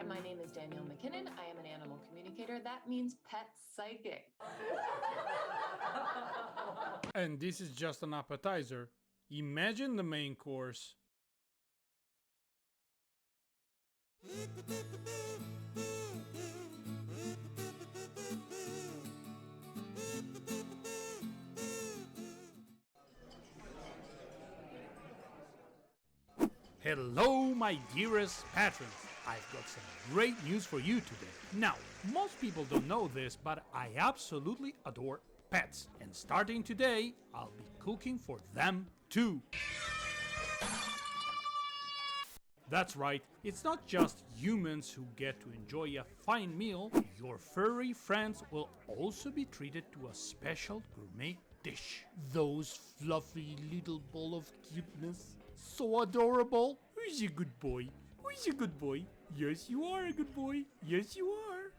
my name is Danielle McKinnon. I am an animal communicator. That means pet psychic. And this is just an appetizer. Imagine the main course. Hello, my dearest patrons! I've got some great news for you today. Now, most people don't know this, but I absolutely adore pets. And starting today, I'll be cooking for them too. That's right, it's not just humans who get to enjoy a fine meal. Your furry friends will also be treated to a special gourmet dish. Those fluffy little ball of cuteness. So adorable. Who's a good boy? Who's a good boy? Yes, you are a good boy. Yes, you are.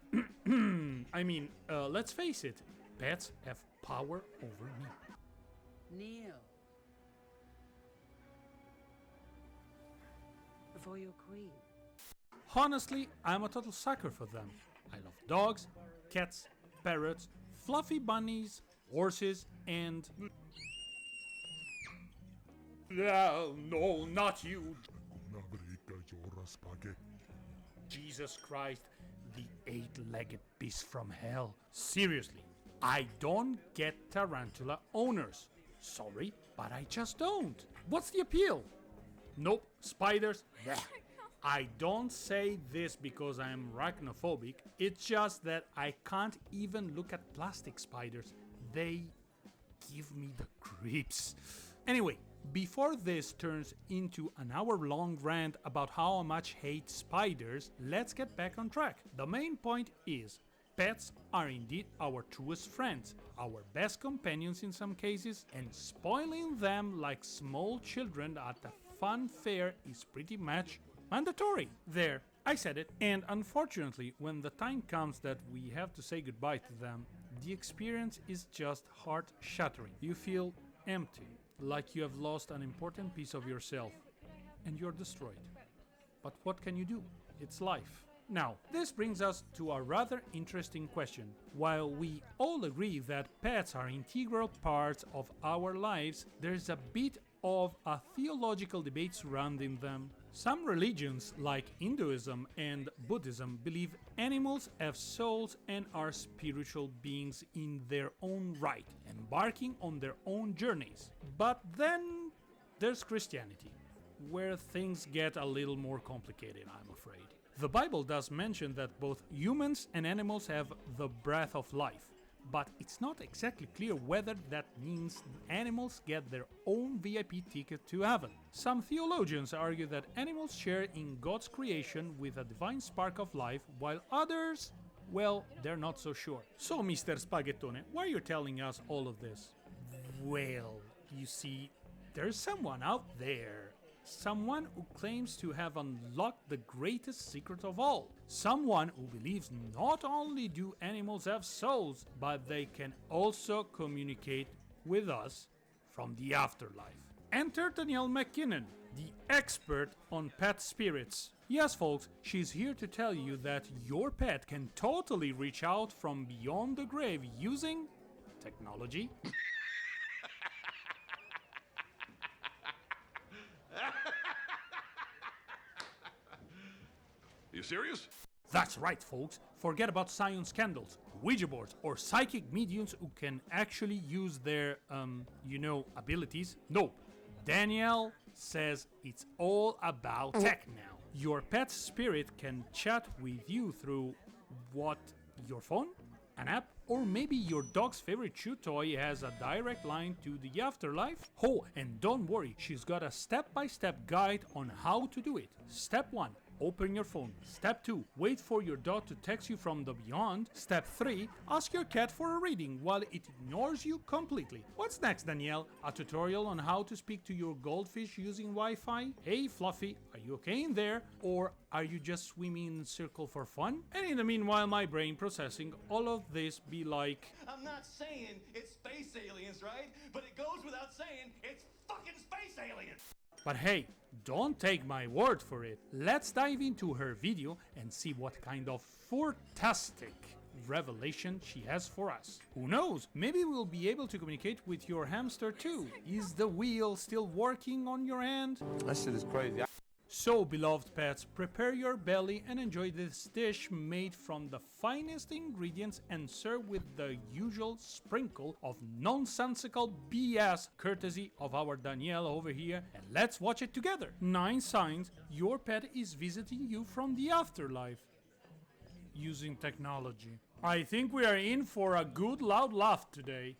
I mean, let's face it. Pets have power over me. Kneel. Before your queen. Honestly, I'm a total sucker for them. I love dogs, cats, parrots, fluffy bunnies, horses, and... no, not you. Jesus Christ, the eight-legged beast from hell. Seriously, I don't get tarantula owners. Sorry, but I just don't. What's the appeal? Nope, spiders. Bleh. I don't say this because I am arachnophobic. It's just that I can't even look at plastic spiders. They give me the creeps. Anyway, before this turns into an hour-long rant about how I much hate spiders, let's get back on track. The main point is, pets are indeed our truest friends, our best companions in some cases, and spoiling them like small children at a fun fair is pretty much mandatory. There, I said it. And unfortunately, when the time comes that we have to say goodbye to them, the experience is just heart-shattering. You feel empty, like you have lost an important piece of yourself, and you're destroyed. But what can you do? It's life. Now, this brings us to a rather interesting question. While we all agree that pets are integral parts of our lives, there's a bit of a theological debate surrounding them. Some religions, like Hinduism and Buddhism, believe animals have souls and are spiritual beings in their own right, embarking on their own journeys. But then there's Christianity, where things get a little more complicated, I'm afraid. The Bible does mention that both humans and animals have the breath of life, but it's not exactly clear whether that means animals get their own VIP ticket to heaven. Some theologians argue that animals share in God's creation with a divine spark of life, while others, well, they're not so sure. So, Mr. Spaghettone, why are you telling us all of this? Well, you see, there's someone out there. Someone who claims to have unlocked the greatest secret of all. Someone who believes not only do animals have souls, but they can also communicate with us from the afterlife. Enter Danielle McKinnon, the expert on pet spirits. Yes, folks, she's here to tell you that your pet can totally reach out from beyond the grave using technology. You serious? That's right, folks. Forget about science candles, Ouija boards, or psychic mediums who can actually use their, abilities. Nope. Danielle says it's all about tech now. Your pet spirit can chat with you through what? Your phone? An app? Or maybe your dog's favorite chew toy has a direct line to the afterlife? Oh, and don't worry, she's got a step-by-step guide on how to do it. Step 1. Open your phone. Step 2. Wait for your dog to text you from the beyond. Step 3. Ask your cat for a reading while it ignores you completely. What's next, Danielle? A tutorial on how to speak to your goldfish using Wi-Fi? Hey, Fluffy, are you okay in there? Or are you just swimming in a circle for fun? And in the meanwhile, my brain processing all of this be like... I'm not saying it's space aliens, right? But it goes without saying it's fucking space aliens! But hey, don't take my word for it. Let's dive into her video and see what kind of fantastic revelation she has for us. Who knows, maybe we'll be able to communicate with your hamster too. Is the wheel still working on your end? That shit is crazy. So, beloved pets, prepare your belly and enjoy this dish made from the finest ingredients and served with the usual sprinkle of nonsensical BS courtesy of our Danielle over here, and let's watch it together. 9 signs your pet is visiting you from the afterlife using technology. I think we are in for a good loud laugh today.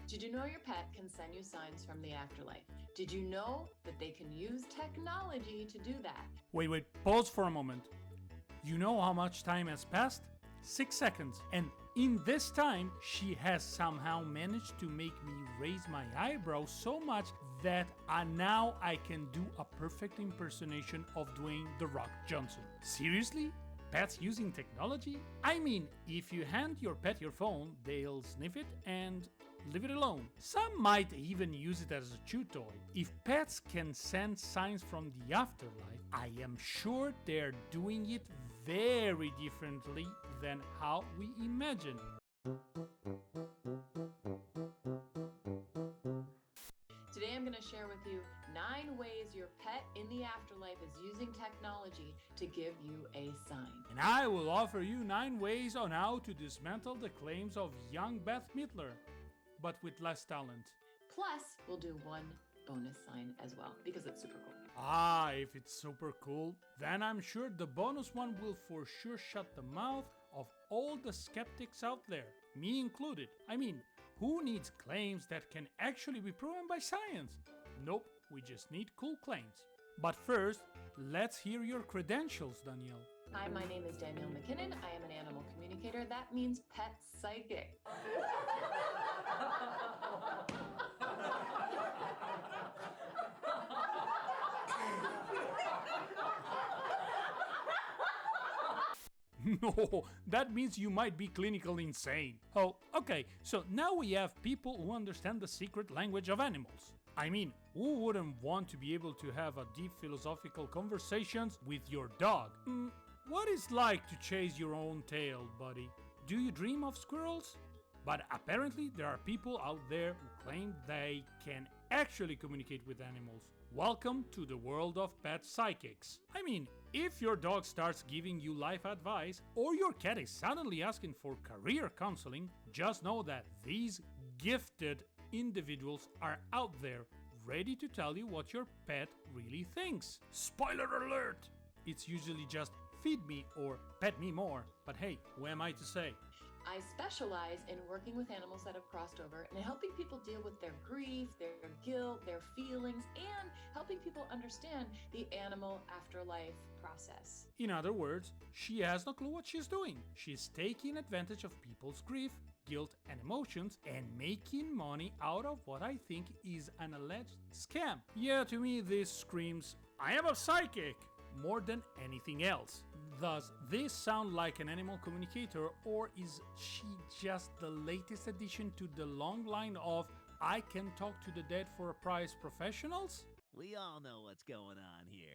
Did you know your pet can send you signs from the afterlife? Did you know that they can use technology to do that? Wait, pause for a moment. You know how much time has passed? 6 seconds. And in this time, she has somehow managed to make me raise my eyebrows so much that now I can do a perfect impersonation of Dwayne "The Rock" Johnson. Seriously? Pets using technology? I mean, if you hand your pet your phone, they'll sniff it and leave it alone. Some might even use it as a chew toy. If pets can send signs from the afterlife, I am sure they're doing it very differently than how we imagine. Today I'm going to share with you 9 ways your pet in the afterlife is using technology to give you a sign. And I will offer you 9 ways on how to dismantle the claims of young Beth Midler, but with less talent. Plus, we'll do 1 bonus sign as well, because it's super cool. Ah, if it's super cool, then I'm sure the bonus one will for sure shut the mouth of all the skeptics out there, me included. I mean, who needs claims that can actually be proven by science? Nope, we just need cool claims. But first, let's hear your credentials, Danielle. Hi, my name is Danielle McKinnon. I am an animal communicator. That means pet psychic. No, that means you might be clinically insane. Oh, okay, so now we have people who understand the secret language of animals. I mean, who wouldn't want to be able to have a deep philosophical conversations with your dog? What is like to chase your own tail, buddy? Do you dream of squirrels? But apparently there are people out there who claim they can actually communicate with animals. Welcome to the world of pet psychics. I mean, if your dog starts giving you life advice or your cat is suddenly asking for career counseling, just know that these gifted individuals are out there ready to tell you what your pet really thinks. Spoiler alert! It's usually just feed me or pet me more, but hey, who am I to say? I specialize in working with animals that have crossed over and helping people deal with their grief, their guilt, their feelings, and helping people understand the animal afterlife process. In other words, she has no clue what she's doing. She's taking advantage of people's grief, guilt, and emotions and making money out of what I think is an alleged scam. Yeah, to me this screams, I am a psychic, more than anything else. Does this sound like an animal communicator, or is she just the latest addition to the long line of I can talk to the dead for a price professionals? We all know what's going on here.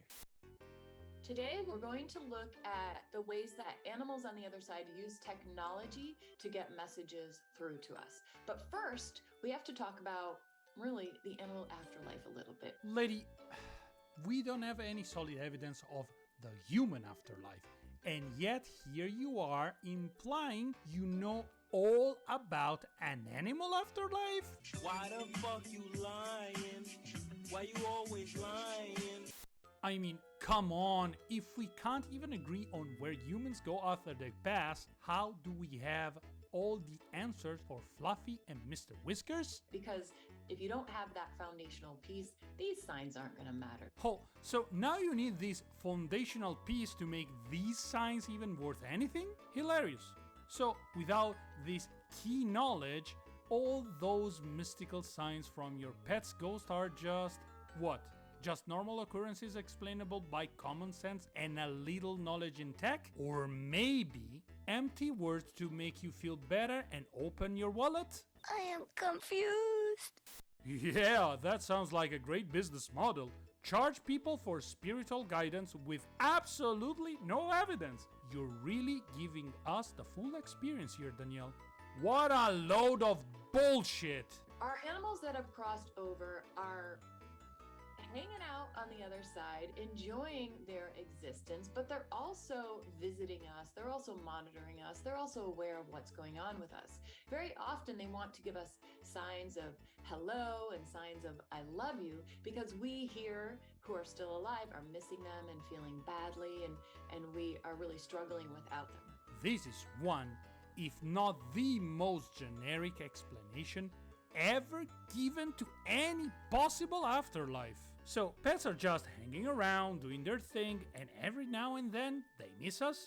Today, we're going to look at the ways that animals on the other side use technology to get messages through to us. But first, we have to talk about really the animal afterlife a little bit. Lady, we don't have any solid evidence of the human afterlife, and yet here you are implying you know all about an animal afterlife? Why the fuck you lying? Why you always lying? I mean, come on, if we can't even agree on where humans go after they pass, how do we have all the answers for Fluffy and Mr. Whiskers? Because if you don't have that foundational piece, these signs aren't going to matter. Oh, so now you need this foundational piece to make these signs even worth anything? Hilarious. So without this key knowledge, all those mystical signs from your pet's ghost are just what? Just normal occurrences explainable by common sense and a little knowledge in tech? Or maybe empty words to make you feel better and open your wallet? I am confused. Yeah, that sounds like a great business model. Charge people for spiritual guidance with absolutely no evidence. You're really giving us the full experience here, Danielle. What a load of bullshit! Our animals that have crossed over are hanging out on the other side, enjoying their existence, but they're also visiting us, they're also monitoring us, they're also aware of what's going on with us. Very often they want to give us signs of hello and signs of I love you, because we here who are still alive are missing them and feeling badly, and we are really struggling without them. This is one, if not the most generic explanation ever given to any possible afterlife. So pets are just hanging around, doing their thing, and every now and then they miss us?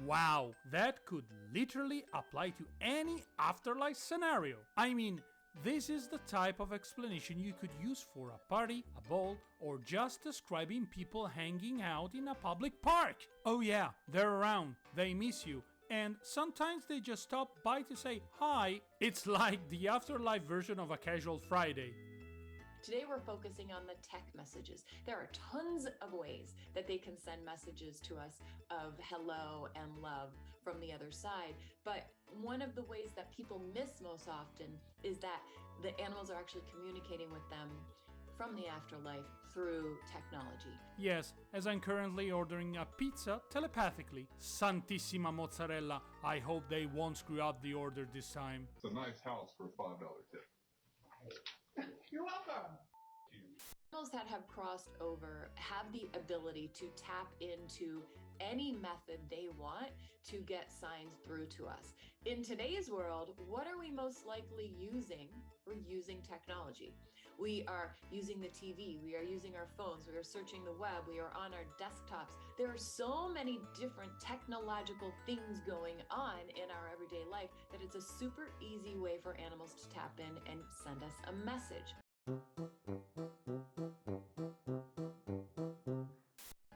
Wow, that could literally apply to any afterlife scenario. I mean, this is the type of explanation you could use for a party, a ball, or just describing people hanging out in a public park. Oh yeah, they're around, they miss you, and sometimes they just stop by to say hi. It's like the afterlife version of a casual Friday. Today we're focusing on the tech messages. There are tons of ways that they can send messages to us of hello and love from the other side. But one of the ways that people miss most often is that the animals are actually communicating with them from the afterlife through technology. Yes, as I'm currently ordering a pizza telepathically. Santissima mozzarella, I hope they won't screw up the order this time. It's a nice house for a $5 tip. You're welcome. Animals that have crossed over have the ability to tap into any method they want to get signs through to us. In today's world, what are we most likely using? We're using technology. We are using the TV, we are using our phones, we are searching the web, we are on our desktops. There are so many different technological things going on in our everyday life that it's a super easy way for animals to tap in and send us a message.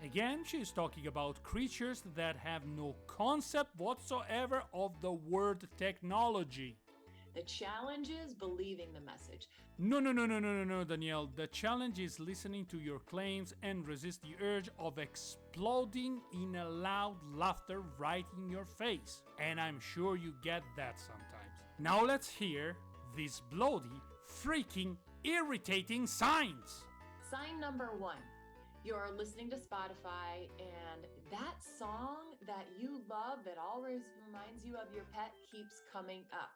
Again, she's talking about creatures that have no concept whatsoever of the word technology. The challenge is believing the message. No, Danielle. The challenge is listening to your claims and resist the urge of exploding in a loud laughter right in your face. And I'm sure you get that sometimes. Now let's hear these bloody, freaking, irritating signs. Sign number 1. You're listening to Spotify and that song that you love that always reminds you of your pet keeps coming up.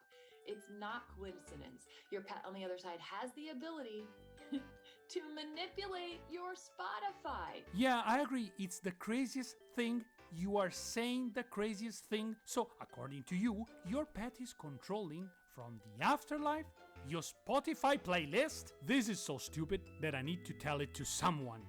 It's not coincidence. Your pet on the other side has the ability to manipulate your Spotify. Yeah, I agree. It's the craziest thing. You are saying the craziest thing. So, according to you, your pet is controlling from the afterlife your Spotify playlist? This is so stupid that I need to tell it to someone.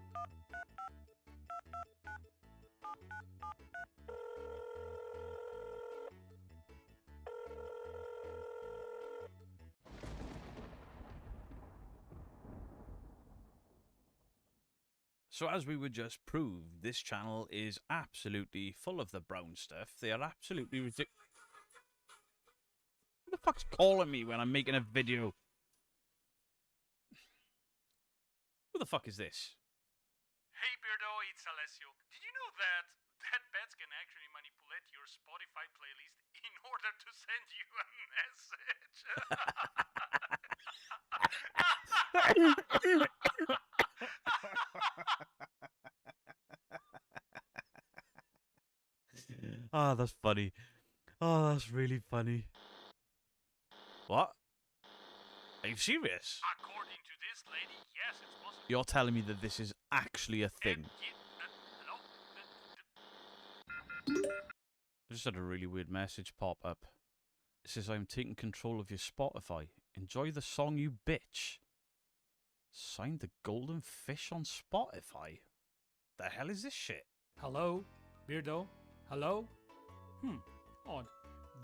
So as we would just prove, this channel is absolutely full of the brown stuff. They are absolutely ridiculous. Who the fuck's calling me when I'm making a video? Who the fuck is this? Hey Beardo, it's Alessio. Did you know that pets can actually manipulate your Spotify playlist in order to send you a message? Ah, that's funny. Oh, that's really funny. What? Are you serious? According to this lady, yes, it's possible. You're telling me that this is actually a thing? Hello? I just had a really weird message pop up. It says, I'm taking control of your Spotify. Enjoy the song, you bitch. Signed the golden fish on Spotify. The hell is this shit? Hello? Beardo? Hello? Odd.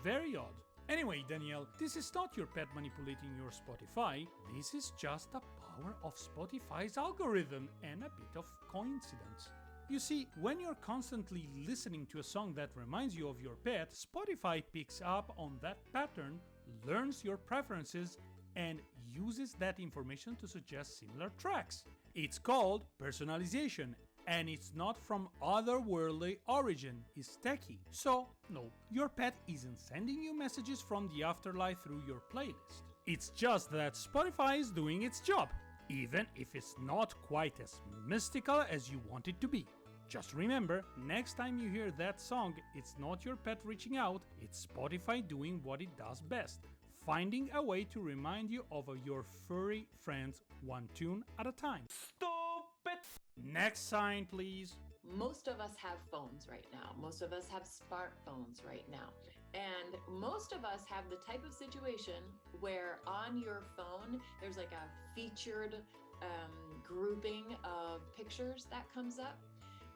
Very odd. Anyway, Danielle, this is not your pet manipulating your Spotify. This is just the power of Spotify's algorithm and a bit of coincidence. You see, when you're constantly listening to a song that reminds you of your pet, Spotify picks up on that pattern, learns your preferences, and uses that information to suggest similar tracks. It's called personalization, and it's not from otherworldly origin, it's techie. So, no, your pet isn't sending you messages from the afterlife through your playlist. It's just that Spotify is doing its job, even if it's not quite as mystical as you want it to be. Just remember, next time you hear that song, it's not your pet reaching out, it's Spotify doing what it does best, finding a way to remind you of your furry friends one tune at a time. Stupid! Next sign, please. Most of us have phones right now. Most of us have smartphones right now. And most of us have the type of situation where on your phone, there's like a featured grouping of pictures that comes up.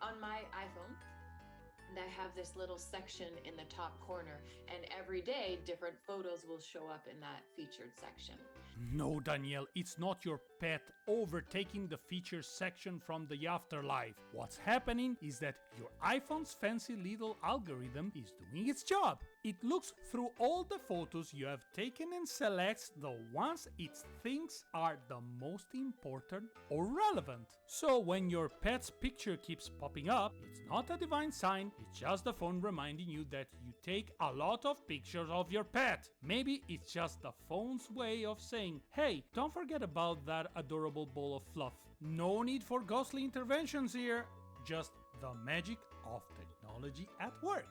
On my iPhone, I have this little section in the top corner, and every day different photos will show up in that featured section. No, Danielle, it's not your pet overtaking the features section from the afterlife. What's happening is that your iPhone's fancy little algorithm is doing its job. It looks through all the photos you have taken and selects the ones it thinks are the most important or relevant. So when your pet's picture keeps popping up, it's not a divine sign, it's just the phone reminding you that you take a lot of pictures of your pet. Maybe it's just the phone's way of saying, hey, don't forget about that adorable ball of fluff. No need for ghostly interventions here, just the magic of technology at work.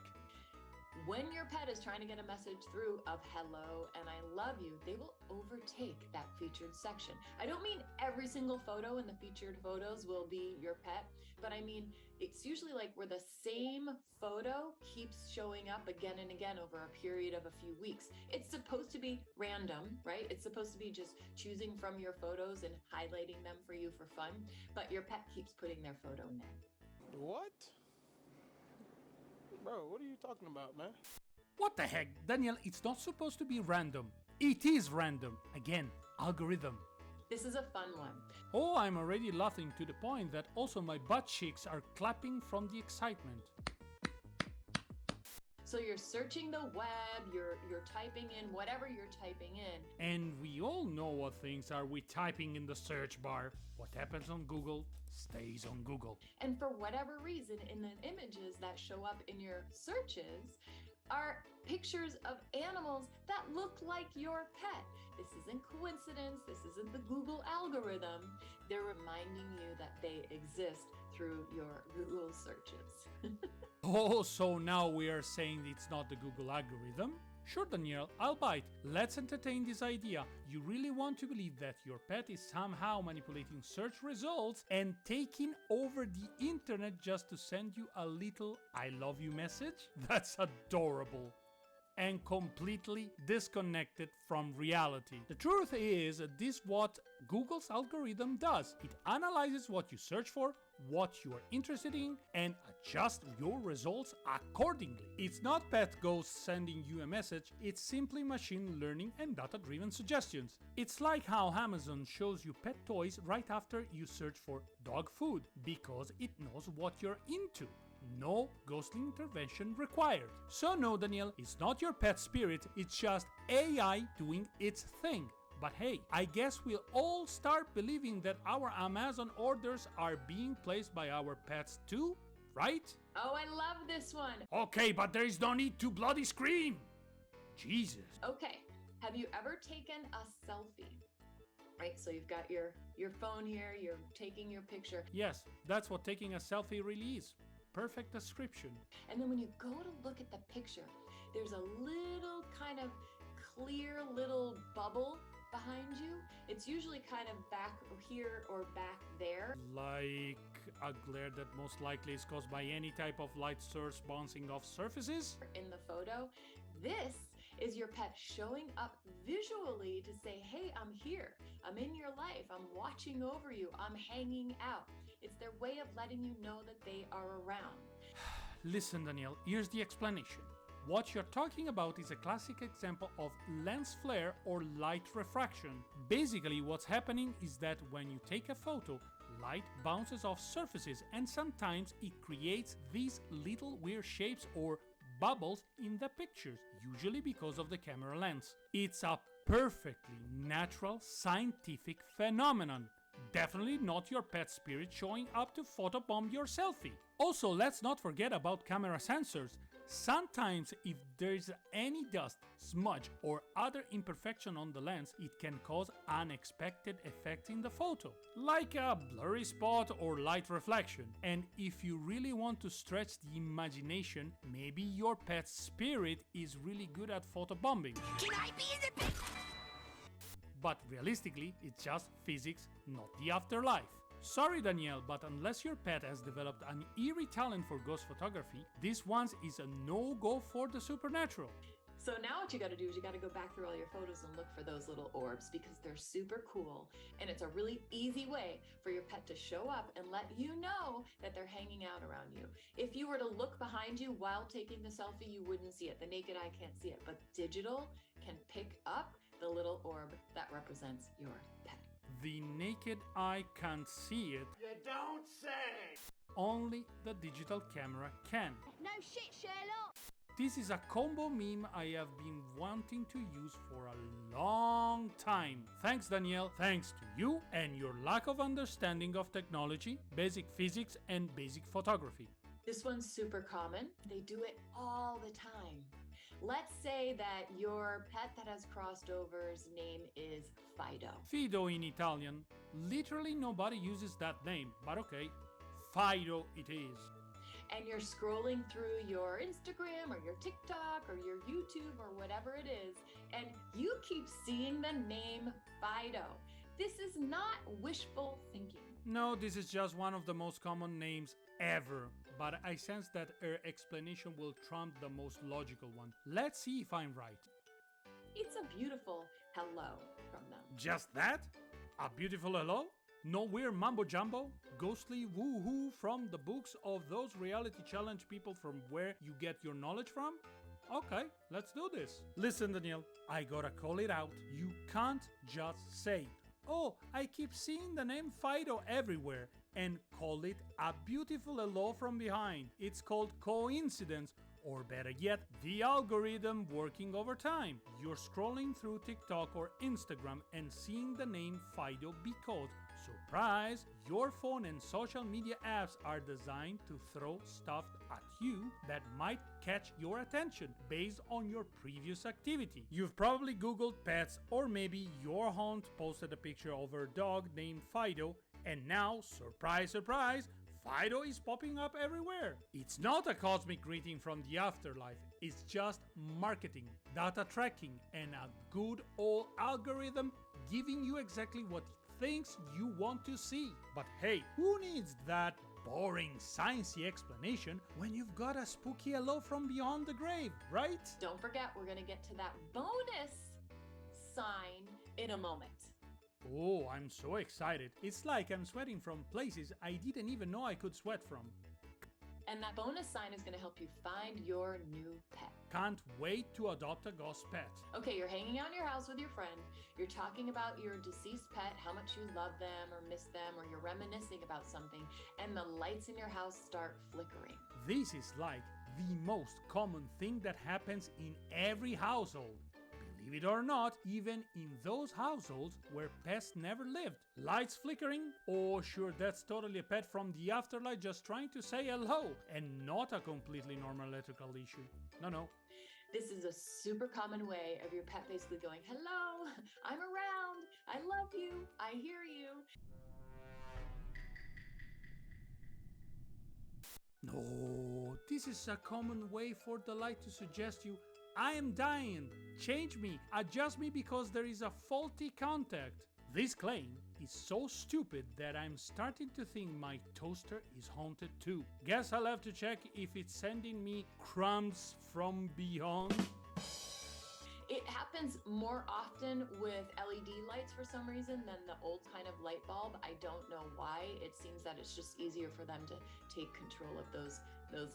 When your pet is trying to get a message through of hello and I love you, they will overtake that featured section. I don't mean every single photo in the featured photos will be your pet, but I mean it's usually like where the same photo keeps showing up again and again over a period of a few weeks. It's supposed to be random, right? It's supposed to be just choosing from your photos and highlighting them for you for fun, but your pet keeps putting their photo in there. What? Bro, what are you talking about, man? What the heck, Daniel, it's not supposed to be random. It is random. Again, algorithm. This is a fun one. Oh, I'm already laughing to the point that also my butt cheeks are clapping from the excitement. So you're searching the web, you're typing in whatever you're typing in. And we all know what things are we typing in the search bar. What happens on Google stays on Google. And for whatever reason, in the images that show up in your searches are pictures of animals that look like your pet. This isn't coincidence. This isn't the Google algorithm. They're reminding you that they exist through your Google searches. Oh, so now we are saying it's not the Google algorithm? Sure, Danielle, I'll bite. Let's entertain this idea. You really want to believe that your pet is somehow manipulating search results and taking over the internet just to send you a little I love you message? That's adorable. And completely disconnected from reality. The truth is, this is what Google's algorithm does. It analyzes what you search for, what you are interested in, and adjusts your results accordingly. It's not pet ghosts sending you a message, it's simply machine learning and data-driven suggestions. It's like how Amazon shows you pet toys right after you search for dog food, because it knows what you're into. No ghostly intervention required. So no, Danielle, it's not your pet spirit, it's just AI doing its thing. But hey, I guess we'll all start believing that our Amazon orders are being placed by our pets too, right? Oh, I love this one. Okay, but there is no need to bloody scream. Jesus. Okay, have you ever taken a selfie? Right, so you've got your phone here, you're taking your picture. Yes, that's what taking a selfie really is. Perfect description. And then when you go to look at the picture, there's a little kind of clear little bubble behind you. It's usually kind of back here or back there. Like a glare that most likely is caused by any type of light source bouncing off surfaces? In the photo, this is your pet showing up visually to say, hey, I'm here. I'm in your life. I'm watching over you. I'm hanging out. It's their way of letting you know that they are around. Listen, Danielle, here's the explanation. What you're talking about is a classic example of lens flare or light refraction. Basically, what's happening is that when you take a photo, Light bounces off surfaces and sometimes it creates these little weird shapes or bubbles in the pictures, usually because of the camera lens. It's a perfectly natural scientific phenomenon. Definitely not your pet spirit showing up to photobomb your selfie. Also, let's not forget about camera sensors. Sometimes if there's any dust, smudge or other imperfection on the lens, it can cause unexpected effects in the photo, like a blurry spot or light reflection. And if you really want to stretch the imagination, maybe your pet's spirit is really good at photobombing. Can I be in the picture? But realistically, it's just physics, not the afterlife. Sorry Danielle, but unless your pet has developed an eerie talent for ghost photography, this one is a no-go for the supernatural. So now what you got to do is you got to go back through all your photos and look for those little orbs because they're super cool. And it's a really easy way for your pet to show up and let you know that they're hanging out around you. If you were to look behind you while taking the selfie, you wouldn't see it. The naked eye can't see it, but digital can pick up the little orb that represents your pet. The naked eye can't see it. You don't say! Only the digital camera can. No shit, Sherlock. This is a combo meme I have been wanting to use for a long time. Thanks Danielle, thanks to you and your lack of understanding of technology, basic physics and basic photography. This one's super common. They do it all the time. Let's say that your pet that has crossed over's name is Fido. Fido in Italian. Literally nobody uses that name, but okay, Fido it is. And you're scrolling through your Instagram or your TikTok or your YouTube or whatever it is, and you keep seeing the name Fido. This is not wishful thinking. No, this is just one of the most common names ever, but I sense that her explanation will trump the most logical one. Let's see if I'm right. It's a beautiful hello from them. Just that? A beautiful hello? No weird mumbo jumbo? Ghostly woo-hoo from the books of those reality challenge people from where you get your knowledge from? Okay, let's do this. Listen, Danielle, I gotta call it out. You can't just say, oh, I keep seeing the name Fido everywhere, and call it a beautiful hello from behind. It's called coincidence, or better yet, the algorithm working overtime. You're scrolling through TikTok or Instagram and seeing the name Fido because, surprise, your phone and social media apps are designed to throw stuff at you that might catch your attention based on your previous activity. You've probably Googled pets, or maybe your aunt posted a picture of her dog named Fido, and now, surprise, surprise, Fido is popping up everywhere. It's not a cosmic greeting from the afterlife, it's just marketing, data tracking, and a good old algorithm giving you exactly what it thinks you want to see. But hey, who needs that boring sciencey explanation when you've got a spooky hello from beyond the grave, right? Don't forget, we're going to get to that bonus sign in a moment. Oh, I'm so excited. It's like I'm sweating from places I didn't even know I could sweat from. And that bonus sign is going to help you find your new pet. Can't wait to adopt a ghost pet. Okay, you're hanging out in your house with your friend. You're talking about your deceased pet, how much you love them or miss them, or you're reminiscing about something, and the lights in your house start flickering. This is like the most common thing that happens in every household. Believe it or not, even in those households where pets never lived. Lights flickering? Oh sure, that's totally a pet from the afterlife just trying to say hello, and not a completely normal electrical issue. No. This is a super common way of your pet basically going, hello, I'm around, I love you, I hear you. No, this is a common way for the light to suggest you, I am dying, change me, adjust me because there is a faulty contact. This claim is so stupid that I'm starting to think my toaster is haunted too. Guess I'll have to check if it's sending me crumbs from beyond. It happens more often with LED lights for some reason than the old kind of light bulb. I don't know why. It seems that it's just easier for them to take control of those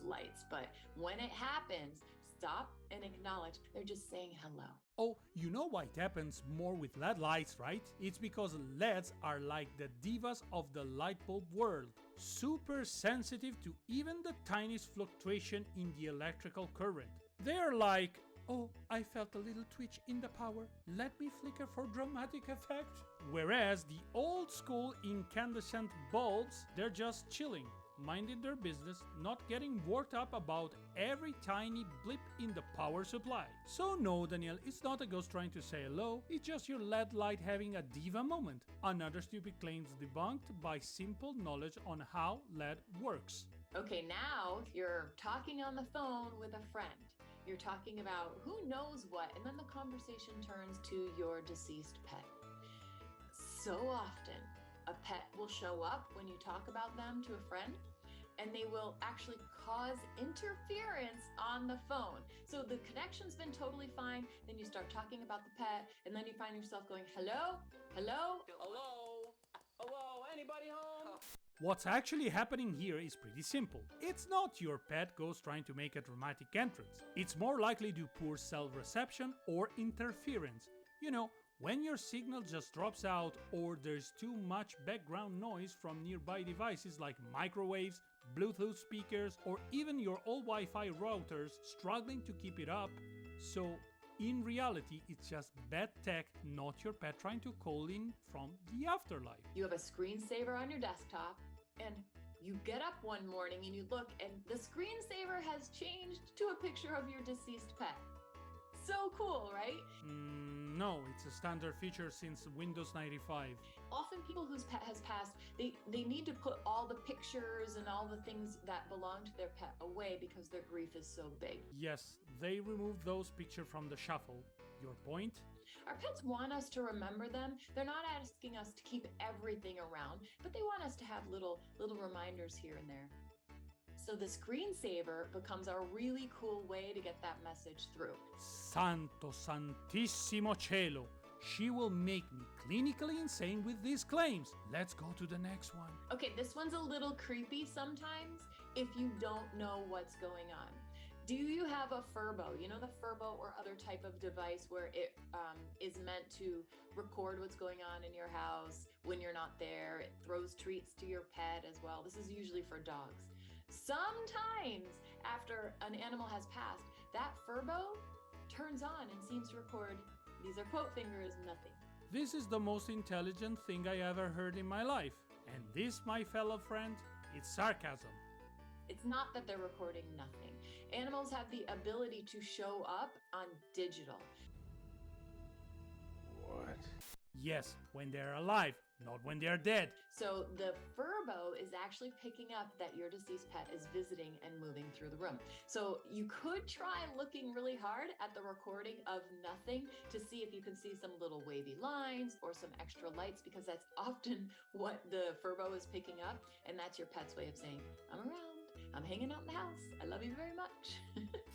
lights. But when it happens, stop and acknowledge. They're just saying hello. Oh, you know why it happens more with LED lights, right? It's because LEDs are like the divas of the light bulb world, super sensitive to even the tiniest fluctuation in the electrical current. They're like, oh, I felt a little twitch in the power, let me flicker for dramatic effect. Whereas the old school incandescent bulbs, they're just chilling, minding their business, not getting worked up about every tiny blip in the power supply. So no, Danielle, it's not a ghost trying to say hello, it's just your LED light having a diva moment. Another stupid claims debunked by simple knowledge on how LED works. Okay, now you're talking on the phone with a friend. You're talking about who knows what, and then the conversation turns to your deceased pet. So often, a pet will show up when you talk about them to a friend, and they will actually cause interference on the phone. So the connection's been totally fine, then you start talking about the pet, and then you find yourself going, hello, hello, Hello? Hello? Anybody home? What's actually happening here is pretty simple. It's not your pet ghost trying to make a dramatic entrance. It's more likely due poor cell reception or interference. You know, when your signal just drops out or there's too much background noise from nearby devices like microwaves, Bluetooth speakers, or even your old Wi-Fi routers struggling to keep it up. So, in reality, it's just bad tech, not your pet trying to call in from the afterlife. you have a screensaver on your desktop, and you get up one morning and you look, and the screensaver has changed to a picture of your deceased pet. So cool, right? No, it's a standard feature since Windows 95. Often people whose pet has passed, they need to put all the pictures and all the things that belong to their pet away because their grief is so big. Yes, they removed those pictures from the shuffle. Your point? Our pets want us to remember them. They're not asking us to keep everything around, but they want us to have little reminders here and there. So the screensaver becomes a really cool way to get that message through. Santo Santissimo Cielo. She will make me clinically insane with these claims. Let's go to the next one. Okay, this one's a little creepy sometimes if you don't know what's going on. Do you have a Furbo? You know, the Furbo or other type of device where it is meant to record what's going on in your house when you're not there. It throws treats to your pet as well. This is usually for dogs. Sometimes after an animal has passed, that Furbo turns on and seems to record, these are quote fingers, nothing. This is the most intelligent thing I ever heard in my life. And this, my fellow friend, is sarcasm. It's not that they're recording nothing. Animals have the ability to show up on digital. What? Yes, when they're alive, not when they're dead. So the Furbo is actually picking up that your deceased pet is visiting and moving through the room. So you could try looking really hard at the recording of nothing to see if you can see some little wavy lines or some extra lights, because that's often what the Furbo is picking up. And that's your pet's way of saying, I'm around, I'm hanging out in the house, I love you very much.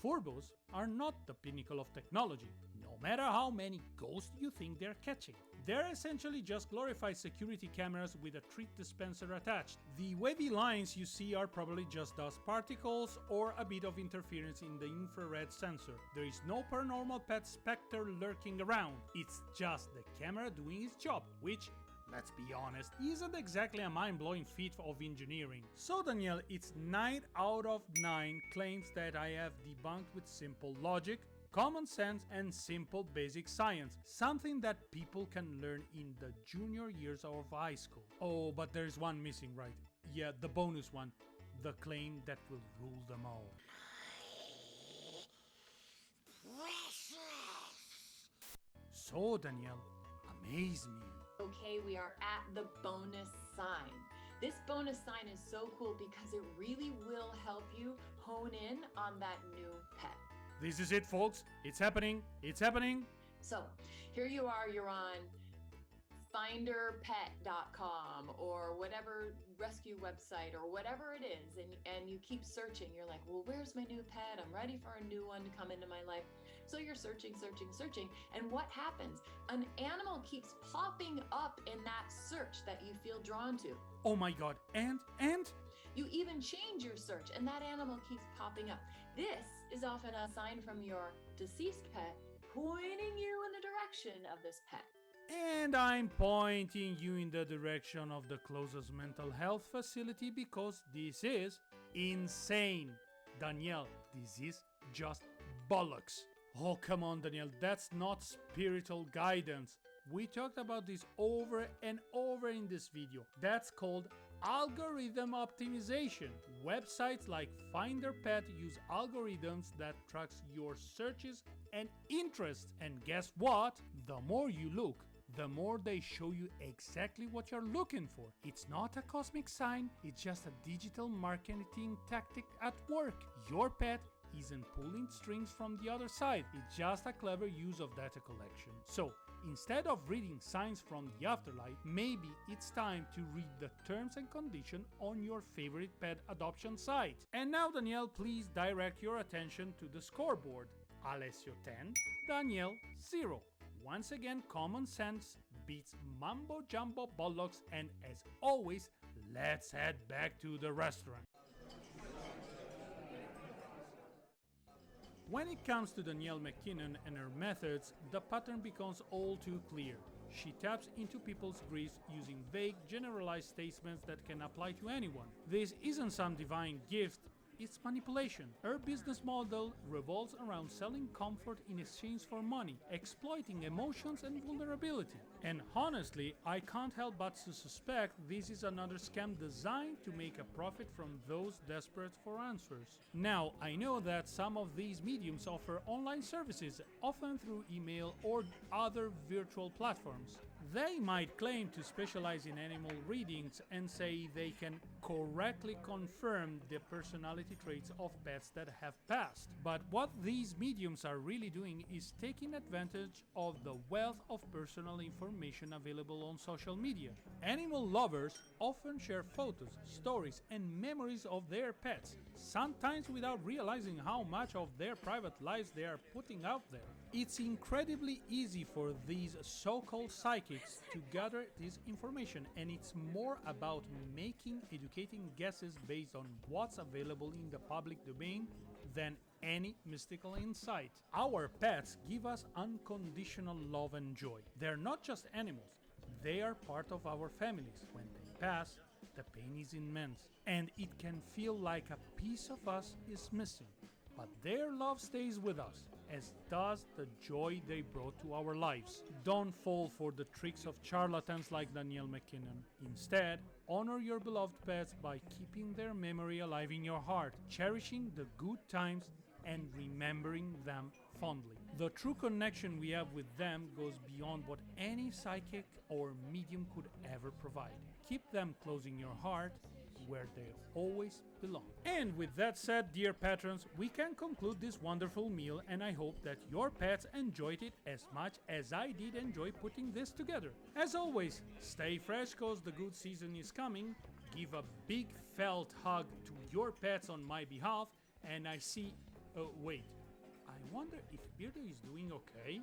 Furbos are not the pinnacle of technology, no matter how many ghosts you think they're catching. They're essentially just glorified security cameras with a treat dispenser attached. The wavy lines you see are probably just dust particles or a bit of interference in the infrared sensor. There is no paranormal pet specter lurking around. It's just the camera doing its job, which, let's be honest, isn't exactly a mind-blowing feat of engineering. So Danielle, it's 9 out of 9 claims that I have debunked with simple logic, common sense, and simple basic science, something that people can learn in the junior years of high school. Oh, but there's one missing, right? Yeah, the bonus one, the claim that will rule them all. So Danielle, amaze me. Okay, we are at the bonus sign. This bonus sign is so cool because it really will help you hone in on that new pet. This is it, folks. It's happening. It's happening. So here you are, you're on finderpet.com or whatever rescue website or whatever it is, and you keep searching. You're like, well, where's my new pet? I'm ready for a new one to come into my life. So you're searching, and what happens? An animal keeps popping up in that search that you feel drawn to. Oh my god, and? You even change your search and that animal keeps popping up. This is often a sign from your deceased pet pointing you in the direction of this pet. And I'm pointing you in the direction of the closest mental health facility because this is insane. Danielle, this is just bollocks. Oh, come on, Danielle, that's not spiritual guidance. We talked about this over and over in this video. That's called algorithm optimization. Websites like Find Your Pet use algorithms that tracks your searches and interests. And guess what? The more you look, the more they show you exactly what you're looking for. It's not a cosmic sign, it's just a digital marketing tactic at work. Your pet isn't pulling strings from the other side, it's just a clever use of data collection. So, instead of reading signs from the afterlife, maybe it's time to read the terms and conditions on your favorite pet adoption site. And now, Danielle, please direct your attention to the scoreboard. Alessio 10, Danielle 0. Once again, common sense beats mumbo jumbo bollocks, and as always, let's head back to the restaurant. When it comes to Danielle McKinnon and her methods, the pattern becomes all too clear. She taps into people's griefs using vague, generalized statements that can apply to anyone. This isn't some divine gift, it's manipulation. Her business model revolves around selling comfort in exchange for money, exploiting emotions and vulnerability. And honestly, I can't help but to suspect this is another scam designed to make a profit from those desperate for answers. Now, I know that some of these mediums offer online services, often through email or other virtual platforms. They might claim to specialize in animal readings and say they can correctly confirm the personality traits of pets that have passed. But what these mediums are really doing is taking advantage of the wealth of personal information available on social media. Animal lovers often share photos, stories, and memories of their pets, sometimes without realizing how much of their private lives they are putting out there. It's incredibly easy for these so-called psychics to gather this information, and it's more about making educating guesses based on what's available in the public domain than any mystical insight. Our pets give us unconditional love and joy. They're not just animals, they are part of our families. When they pass, the pain is immense, and it can feel like a piece of us is missing. But their love stays with us, as does the joy they brought to our lives. Don't fall for the tricks of charlatans like Danielle McKinnon. Instead, honor your beloved pets by keeping their memory alive in your heart, cherishing the good times and remembering them fondly. The true connection we have with them goes beyond what any psychic or medium could ever provide. Keep them close in your heart, where they always belong. And with that said, dear patrons, we can conclude this wonderful meal, and I hope that your pets enjoyed it as much as I did enjoy putting this together. As always, stay fresh cause the good season is coming. Give a big felt hug to your pets on my behalf, and I see... wait, I wonder if Beardo is doing okay?